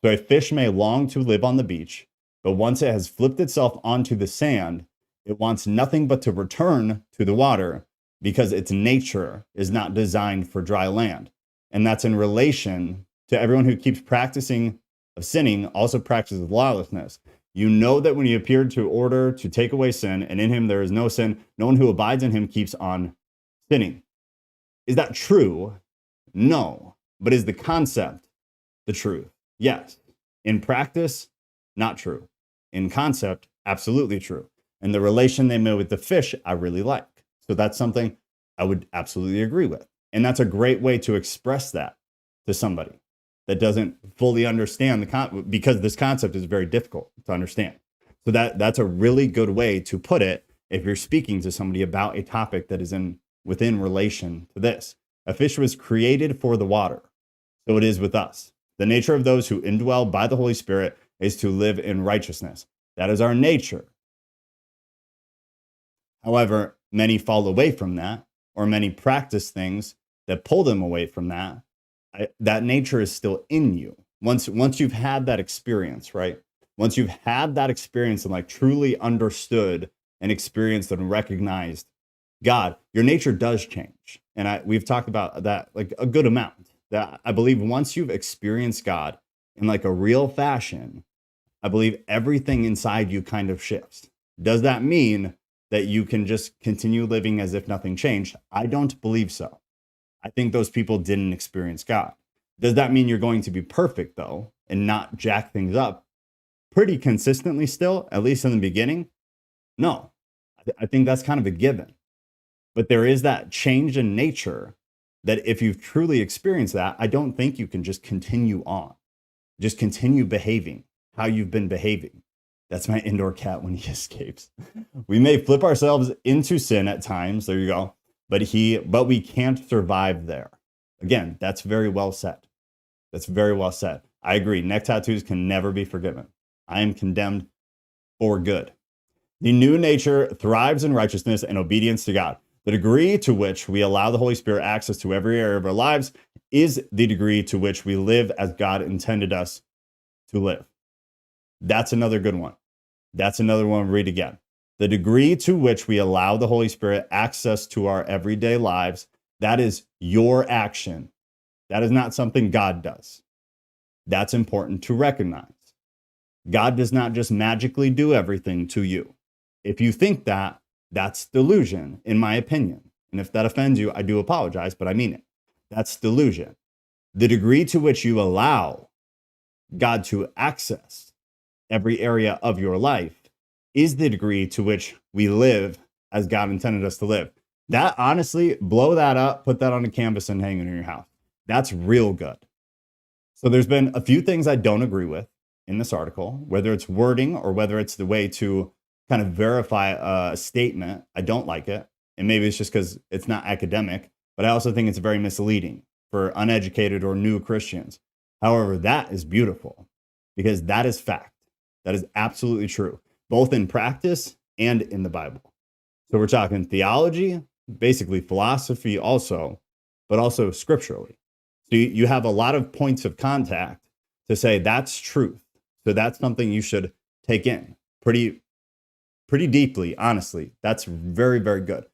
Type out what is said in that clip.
So a fish may long to live on the beach, but once it has flipped itself onto the sand, it wants nothing but to return to the water because its nature is not designed for dry land. And that's in relation to everyone who keeps practicing of sinning also practices lawlessness. You know that when he appeared to order to take away sin, and in him there is no sin, no one who abides in him keeps on sinning. Is that true? No. But is the concept the truth? Yes. In practice, not true. In concept, absolutely true. And the relation they made with the fish, I really like. So that's something I would absolutely agree with. And that's a great way to express that to somebody that doesn't fully understand because this concept is very difficult to understand. So that's a really good way to put it if you're speaking to somebody about a topic that is within relation to this. A fish was created for the water, so it is with us. The nature of those who indwell by the Holy Spirit is to live in righteousness. That is our nature. However, many fall away from that, or many practice things that pull them away from that. That nature is still in you. Once you've had that experience, right? Once you've had that experience and like truly understood and experienced and recognized God, your nature does change. And we've talked about that like a good amount. That I believe once you've experienced God in like a real fashion, I believe everything inside you kind of shifts. Does that mean that you can just continue living as if nothing changed? I don't believe so. I think those people didn't experience God. Does that mean you're going to be perfect though and not jack things up pretty consistently still, at least in the beginning? No, I think that's kind of a given. But there is that change in nature that if you've truly experienced that, I don't think you can just continue on, just continue behaving how you've been behaving. That's my indoor cat when he escapes. We may flip ourselves into sin at times. There you go. But we can't survive there. Again, that's very well said. That's very well said. I agree. Neck tattoos can never be forgiven. I am condemned for good. The new nature thrives in righteousness and obedience to God. The degree to which we allow the Holy Spirit access to every area of our lives is the degree to which we live as God intended us to live. That's another good one. That's another one. Read again. The degree to which we allow the Holy Spirit access to our everyday lives, that is your action. That is not something God does. That's important to recognize. God does not just magically do everything to you. If you think that, that's delusion, in my opinion. And if that offends you, I do apologize, but I mean it. That's delusion. The degree to which you allow God to access every area of your life is the degree to which we live as God intended us to live. That honestly, blow that up, put that on a canvas and hang it in your house. That's real good. So there's been a few things I don't agree with in this article, whether it's wording or whether it's the way to kind of verify a statement. I don't like it. And maybe it's just because it's not academic, but I also think it's very misleading for uneducated or new Christians. However, that is beautiful because that is fact. That is absolutely true, both in practice and in the Bible. So we're talking theology, basically philosophy also, but also scripturally. So you have a lot of points of contact to say that's truth. So that's something you should take in pretty deeply, honestly. That's very, very good.